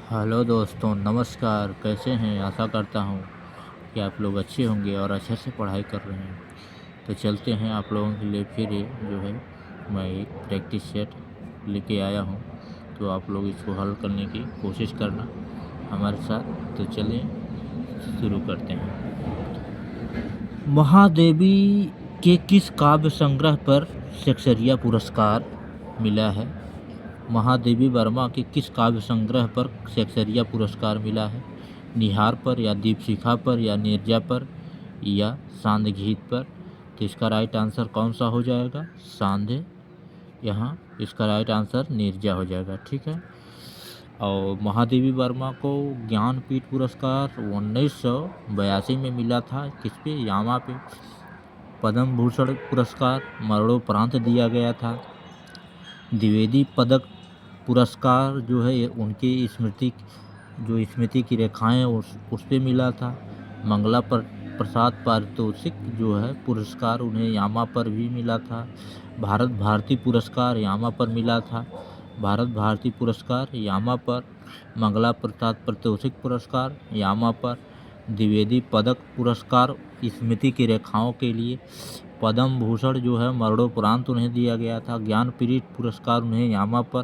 Hello दोस्तों, नमस्कार। कैसे हैं? आशा करता हूँ कि आप लोग अच्छे होंगे और अच्छे से पढ़ाई कर रहे हैं। तो चलते हैं, आप लोगों के लिए फिर जो है मैं एक प्रैक्टिस सेट लेके आया हूँ। तो आप लोग इसको हल करने की कोशिश करना हमारे साथ। तो चलिए शुरू करते हैं। महादेवी के किस काव्य संग्रह पर शेक्सपियर पुरस्कार मिला है? महादेवी वर्मा के किस काव्य संग्रह पर शेक्सपियर पुरस्कार मिला है? निहार पर, या दीपशिखा पर, या नीरजा पर, या सांध्य गीत पर? तो इसका राइट आंसर कौन सा हो जाएगा? सांध्य। यहाँ इसका राइट आंसर नीरजा हो जाएगा। ठीक है। और महादेवी वर्मा को ज्ञानपीठ पुरस्कार 1982 में मिला था। किस पे? यामा पे। पद्म भूषण पुरस्कार मरणोपरांत दिया गया था। द्विवेदी पदक पुरस्कार जो है ये उनकी स्मृति की रेखाएं उस पे मिला था। मंगला प्रसाद पारितोषिक जो है पुरस्कार उन्हें यामा पर भी मिला था। भारत भारती पुरस्कार यामा पर मिला था। भारत भारती पुरस्कार यामा पर। मंगला प्रसाद पारितोषिक पुरस्कार यामा पर। द्विवेदी पदक पुरस्कार स्मृति की रेखाओं के लिए। पद्म भूषण जो है मरणोपरांत उन्हें दिया गया था। ज्ञानपीठ पुरस्कार उन्हें यामा पर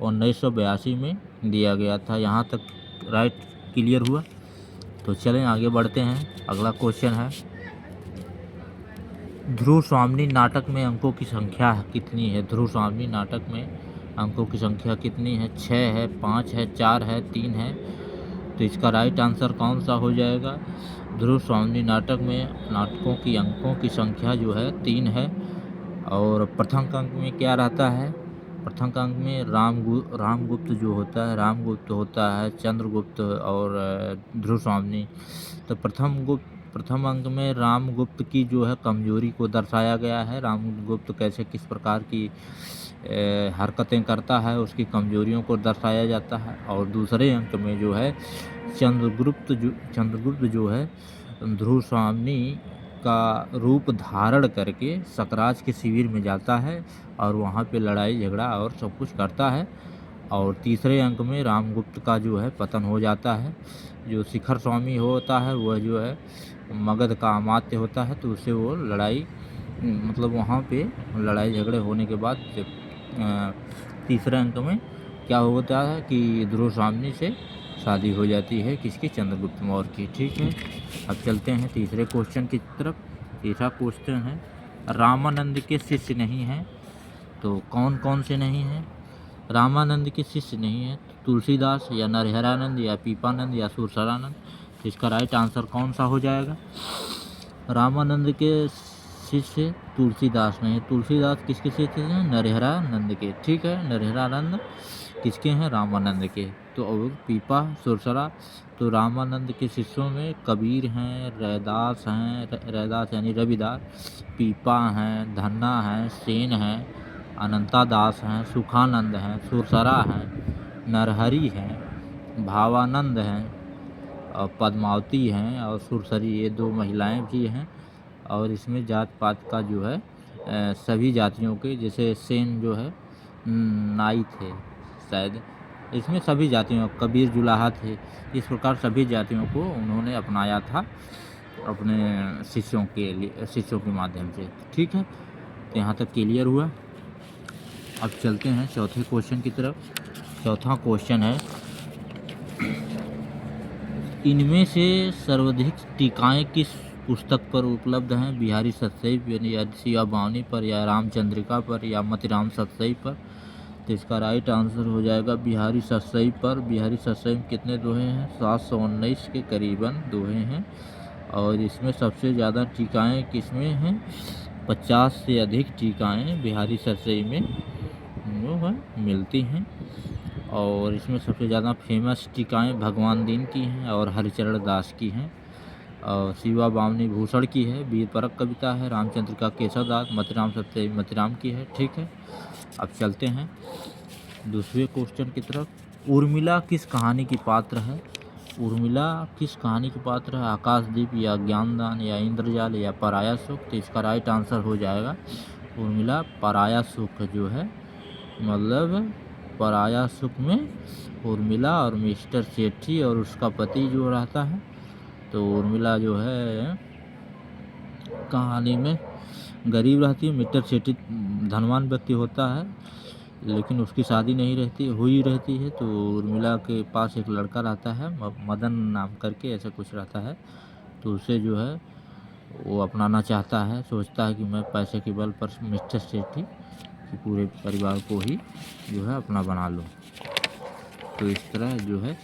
1982 में दिया गया था। यहाँ तक राइट क्लियर हुआ? तो चलें आगे बढ़ते हैं। अगला क्वेश्चन है, ध्रुव स्वामिनी नाटक में अंकों की संख्या कितनी है? ध्रुव स्वामिनी नाटक में अंकों की संख्या कितनी है? 6 है, 5 है, 4 है, 3 है? तो इसका राइट आंसर कौन सा हो जाएगा? ध्रुव स्वामिनी नाटक में नाटकों की अंकों की संख्या जो है 3 है। और प्रथम अंक में क्या रहता है? प्रथम अंक में रामगुप्त जो होता है, रामगुप्त होता है, चंद्रगुप्त और ध्रुव स्वामिनी। तो प्रथम अंक में रामगुप्त की जो है कमजोरी को दर्शाया गया है। रामगुप्त कैसे किस प्रकार की हरकतें करता है, उसकी कमजोरियों को दर्शाया जाता है। और दूसरे अंक में जो है चंद्रगुप्त जो है ध्रुव स्वामिनी का रूप धारण करके सकराज के शिविर में जाता है और वहाँ पे लड़ाई झगड़ा और सब कुछ करता है। और तीसरे अंक में रामगुप्त का जो है पतन हो जाता है। जो शिखर स्वामी होता है वह जो है मगध का अमात्य होता है, तो उससे वो लड़ाई मतलब वहाँ पे लड़ाई झगड़े होने के बाद तीसरे अंक में क्या होता है कि ध्रुव स्वामिनी से शादी हो जाती है। किसकी? चंद्रगुप्त मौर्य की। ठीक है। अब चलते हैं तीसरे क्वेश्चन की तरफ। तीसरा क्वेश्चन है, रामानंद के शिष्य नहीं हैं, तो कौन कौन से नहीं हैं? रामानंद के शिष्य नहीं है, तुलसीदास या नरहरानंद या पीपानंद या सुरसरानंद? तो इसका राइट आंसर कौन सा हो जाएगा? रामानंद के शिष्य तुलसीदास नहीं। तुलसीदास किसके शिष्य हैं? नरहरानंद के। ठीक है। नरहरानंद किसके हैं? रामानंद के। तो और पीपा सुरसरा, तो रामानंद के शिष्यों में कबीर हैं, रैदास यानी रविदास, पीपा हैं, धन्ना हैं, सेन हैं, अनंता दास हैं, सुखानंद हैं, सुरसरा हैं, नरहरि हैं, भावानंद हैं और पद्मावती हैं और सुरसरी, ये 2 महिलाएं भी हैं। और इसमें जात पात का जो है सभी जातियों के, जैसे सेन जो है नाई थे शायद, इसमें सभी जातियों, कबीर जुलाहा थे। इस प्रकार सभी जातियों को उन्होंने अपनाया था अपने शिष्यों के माध्यम से। ठीक है। तो यहाँ तक क्लियर हुआ। अब चलते हैं चौथे क्वेश्चन की तरफ। चौथा क्वेश्चन है, इनमें से सर्वाधिक टीकाएँ किस पुस्तक पर उपलब्ध हैं? बिहारी सतसई या शिवा बावनी पर, या रामचंद्रिका पर, या मतिराम सतसई पर? तो इसका राइट आंसर हो जाएगा बिहारी सतसई पर। बिहारी सतसई में कितने दोहे हैं? 719 के करीबन दोहे हैं। और इसमें सबसे ज़्यादा टीकाएँ किसमें हैं? 50 से अधिक टीकाएँ बिहारी सतसई में जो है मिलती हैं। और इसमें सबसे ज़्यादा फेमस टीकाएँ भगवान दीन की हैं और हरिचरण दास की हैं। और शिवा बावनी भूषण की है, वीर परक कविता है, रामचंद्रिका केशव दास, मतिराम सतसई मतिराम की है। ठीक है। अब चलते हैं दूसरे क्वेश्चन की तरफ। उर्मिला किस कहानी की पात्र है? उर्मिला किस कहानी की पात्र है? आकाशदीप या ज्ञानदान या इंद्रजाल या पराया सुख? तो इसका राइट आंसर हो जाएगा उर्मिला पराया सुख जो है, मतलब पराया सुख में उर्मिला और मिस्टर सेठी और उसका पति जो रहता है। तो उर्मिला जो है कहानी में गरीब रहती है, मिस्टर सेठी धनवान व्यक्ति होता है, लेकिन उसकी शादी नहीं हुई रहती है। तो उर्मिला के पास एक लड़का रहता है, मदन नाम करके ऐसा कुछ रहता है। तो उसे जो है वो अपनाना चाहता है, सोचता है कि मैं पैसे के बल पर मिस्टर सेठी कि पूरे परिवार को ही जो है अपना बना लूँ। तो इस तरह जो है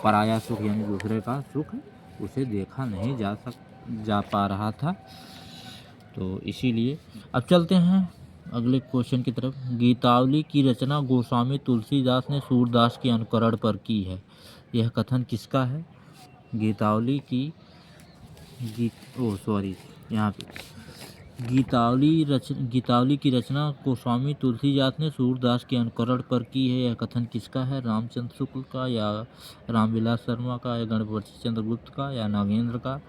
पराया सुख यानी दूसरे का सुख उसे देखा नहीं जा पा रहा था। तो इसीलिए अब चलते हैं अगले क्वेश्चन की तरफ। गीतावली की रचना गोस्वामी तुलसीदास ने सूरदास के अनुकरण पर की है। यह कथन किसका है? गीतावली की यहाँ पे गीतावली की रचना गोस्वामी तुलसीदास ने सूरदास के अनुकरण पर की है। यह कथन किसका है? रामचंद्र शुक्ल का, या रामविलास शर्मा का, या गणपति चंद्रगुप्त का, या नागेंद्र का?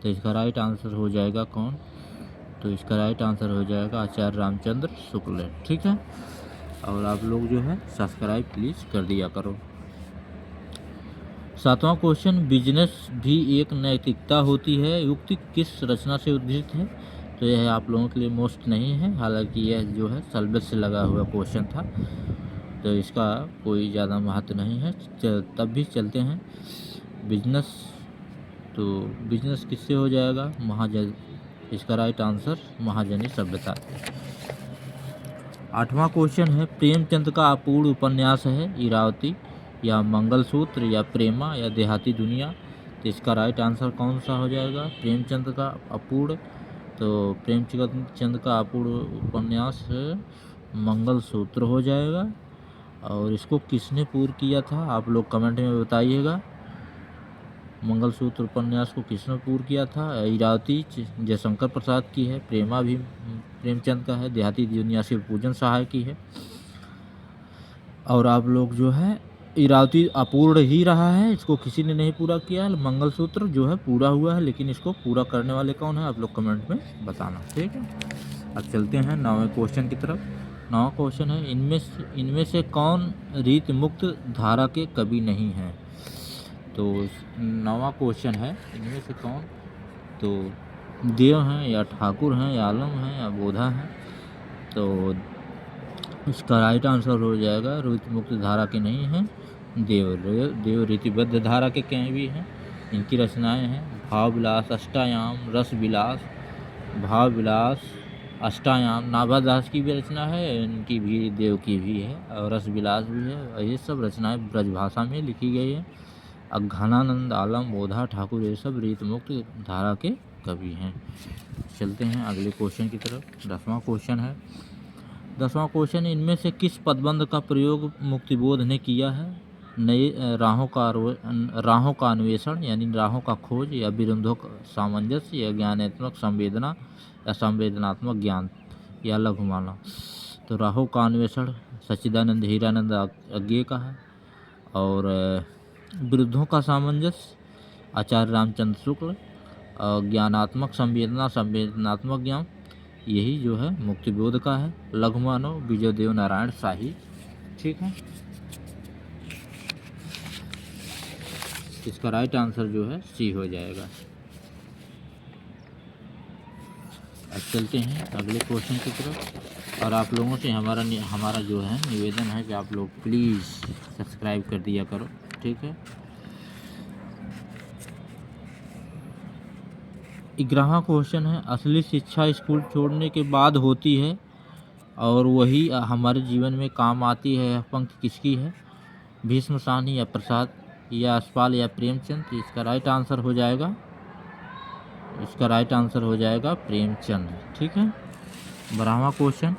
तो इसका राइट आंसर हो जाएगा कौन? तो इसका राइट आंसर हो जाएगा आचार्य रामचंद्र शुक्ल। ठीक है, और आप लोग जो है सब्सक्राइब प्लीज़ कर दिया करो। 7वां क्वेश्चन, बिजनेस भी एक नैतिकता होती है, युक्ति किस रचना से उद्धृत है? तो यह आप लोगों के लिए मोस्ट नहीं है, हालांकि यह जो है सिलेबस से लगा हुआ क्वेश्चन था, तो इसका कोई ज़्यादा महत्व नहीं है। तब भी चलते हैं बिजनेस। तो बिजनेस किससे हो जाएगा? महाजन। इसका राइट आंसर महाजनी सभ्यता। 8वां क्वेश्चन है, प्रेमचंद का अपूर्ण उपन्यास है इरावती, या मंगलसूत्र, या प्रेमा, या देहाती दुनिया? तो इसका राइट आंसर कौन सा हो जाएगा? प्रेमचंद का अपूर्ण। तो प्रेमचंद का अपूर्ण उपन्यास मंगलसूत्र हो जाएगा। और इसको किसने पूर्ण किया था? आप लोग कमेंट में बताइएगा। मंगलसूत्र उपन्यास को किसने पूर्ण किया था? इरावती जयशंकर प्रसाद की है, प्रेमा भी प्रेमचंद का है, देहाती दुनिया से पूजन सहाय की है। और आप लोग जो है इरावती अपूर्ण ही रहा है, इसको किसी ने नहीं पूरा किया। मंगलसूत्र जो है पूरा हुआ है, लेकिन इसको पूरा करने वाले कौन है? आप लोग कमेंट में बताना। ठीक है, अब चलते हैं 9वें क्वेश्चन की तरफ। 9वां क्वेश्चन है, इनमें से कौन रीत मुक्त धारा के कवि नहीं है? तो 9वां क्वेश्चन है, इनमें से कौन? तो देव हैं, या ठाकुर हैं, या आलम हैं, या बोधा हैं? तो इसका राइट आंसर हो जाएगा रीति मुक्त धारा के नहीं हैं, देव रीतिबद्ध धारा के कवि हैं। इनकी रचनाएं हैं भाव विलास अष्टायाम, रस विलास, भाव विलास अष्टायाम। नाभादास की भी रचना है, इनकी भी, देव की भी है, और रस विलास भी है। और ये सब रचनाएं ब्रजभाषा में लिखी गई है। घनानंद, आलम, बोधा, ठाकुर ये सब रीति मुक्त धारा के कवि हैं। चलते हैं अगले क्वेश्चन की तरफ। 10वां क्वेश्चन है। 10वां क्वेश्चन, इनमें से किस पदबंध का प्रयोग मुक्तिबोध ने किया है? नई राहों का अन्वेषण यानी राहों का खोज, या विरुद्धों का सामंजस्य, या ज्ञानात्मक संवेदना, या संवेदनात्मक ज्ञान, या लघुमाना? तो राहों का अन्वेषण सच्चिदानंद हीरानंद अज्ञे का है, और विरुद्धों का सामंजस्य आचार्य रामचंद्र शुक्ल, और ज्ञानात्मक संवेदना संवेदनात्मक ज्ञान यही जो है मुक्तिबोध का है। लघुमानव विजयदेव नारायण शाही। ठीक है, इसका राइट आंसर जो है सी हो जाएगा। अब चलते हैं अगले क्वेश्चन की तरफ, और आप लोगों से हमारा जो है निवेदन है कि आप लोग प्लीज़ सब्सक्राइब कर दिया करो। ठीक है, 11वां क्वेश्चन है, असली शिक्षा स्कूल छोड़ने के बाद होती है और वही हमारे जीवन में काम आती है। यह पंक्ति किसकी है? भीष्म साहनी, या प्रसाद, या यशपाल, या प्रेमचंद? इसका राइट आंसर हो जाएगा प्रेमचंद। ठीक है, 12वां क्वेश्चन,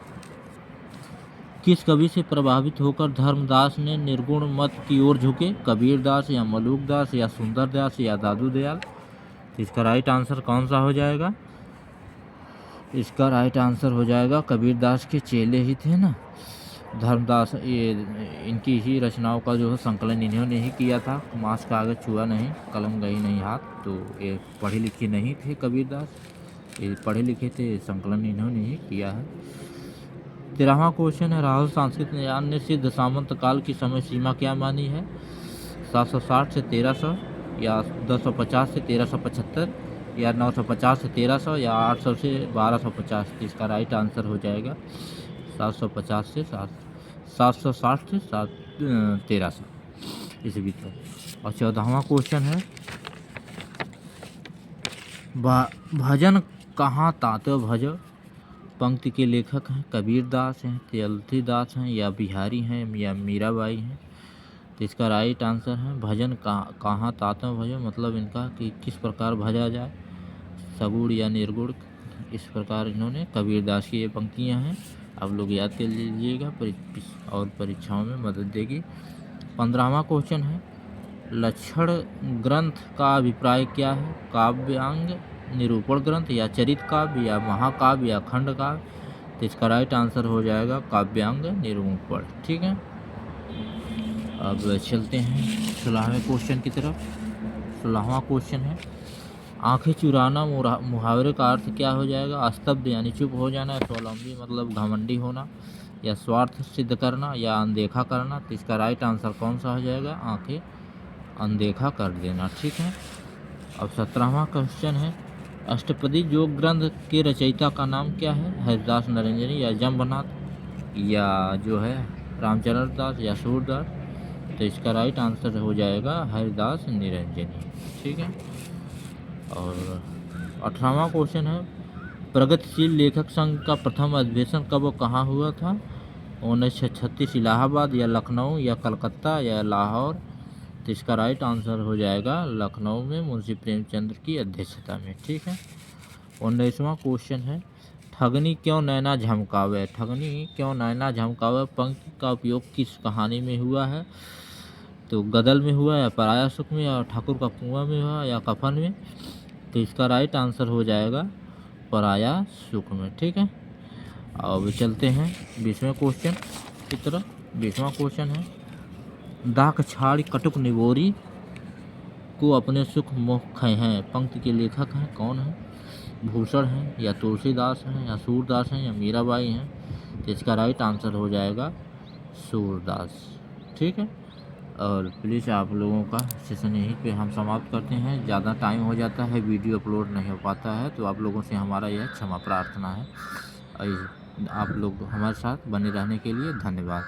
किस कवि से प्रभावित होकर धर्मदास ने निर्गुण मत की ओर झुके? कबीरदास, या मलूकदास, या सुंदरदास, या दादू दयाल? इसका राइट आंसर कौन सा हो जाएगा? इसका राइट आंसर हो जाएगा, कबीरदास के चेले ही थे ना धर्मदास। ये इनकी ही रचनाओं का जो है संकलन इन्होंने ही किया था। मांस कागज छुआ नहीं, कलम गई नहीं हाथ। तो ये पढ़े लिखे नहीं थे कबीरदास, ये पढ़े लिखे थे, संकलन इन्होंने ही किया है। 13वां क्वेश्चन है, राहुल सांस्कृतिक यान ने सिद्ध सामंत काल की समय सीमा क्या मानी है? 760 से 1300 या 250 से 1375 या 950 से 1300 या 800 से 1250। तो इसका राइट आंसर हो जाएगा 750 से 760 से 1300 इस बीच। और 14वां क्वेश्चन है, भजन कहाँ तात्या भज पंक्ति के लेखक हैं कबीर दास हैं, तुलसीदास हैं या बिहारी हैं या मीराबाई हैं। तो इसका राइट आंसर है भजन कहाँ तात्या भज, मतलब इनका कि किस प्रकार भजा जाए, सगुण या निर्गुण, इस प्रकार इन्होंने कबीरदास की ये पंक्तियाँ हैं। आप लोग याद कर लीजिएगा और परीक्षाओं में मदद देगी। 15वां क्वेश्चन है, लक्षण ग्रंथ का अभिप्राय क्या है? काव्यांग, निरूपण ग्रंथ या चरित काव्य या महाकाव्य या खंड काव्य। तो इसका राइट आंसर हो जाएगा काव्यांग निरूपण। ठीक है, अब चलते हैं 16वें क्वेश्चन की तरफ। 16वां क्वेश्चन है, आंखें चुराना मुहावरे का अर्थ क्या हो जाएगा? स्तब्ध यानी चुप हो जाना, स्वावलंबी मतलब घमंडी होना, या स्वार्थ सिद्ध करना या अनदेखा करना। तो इसका राइट आंसर कौन सा हो जाएगा? आंखें अनदेखा कर देना। ठीक है, अब 17वां क्वेश्चन है, अष्टपदी योग ग्रंथ के रचयिता का नाम क्या है? हरिदास निरंजनी या जम्बनाथ या जो है रामचरण दास या सूरदास। तो इसका राइट आंसर हो जाएगा हरिदास निरंजनी। ठीक है, और 18वां क्वेश्चन है, प्रगतिशील लेखक संघ का प्रथम अधिवेशन कब और कहाँ हुआ था? 1936 इलाहाबाद या लखनऊ या कलकत्ता या लाहौर। तो इसका राइट आंसर हो जाएगा लखनऊ में मुंशी प्रेमचंद्र की अध्यक्षता में। ठीक है, 19वां क्वेश्चन है, ठगनी क्यों नैना झमकावे, ठगनी क्यों नैना झमकावे पंक्ति का उपयोग किस कहानी में हुआ है? तो गदल में हुआ या पराया सुख में या ठाकुर का कुआं में हुआ या कफन में। तो इसका राइट आंसर हो जाएगा पराया सुख में। ठीक है, अब चलते हैं 20वें क्वेश्चन की तरफ। 20वां क्वेश्चन है, दाख छाड़ी कटुक निबोरी को अपने सुख मोह हैं पंक्ति के लेखक हैं कौन है? भूषण हैं या तुलसीदास हैं या सूरदास हैं या मीराबाई हैं। तो इसका राइट आंसर हो जाएगा सूरदास। ठीक है, और प्लीज़ आप लोगों का सेशन यहीं पे हम समाप्त करते हैं। ज़्यादा टाइम हो जाता है, वीडियो अपलोड नहीं हो पाता है, तो आप लोगों से हमारा यह क्षमा प्रार्थना है। आप लोग हमारे साथ बने रहने के लिए धन्यवाद।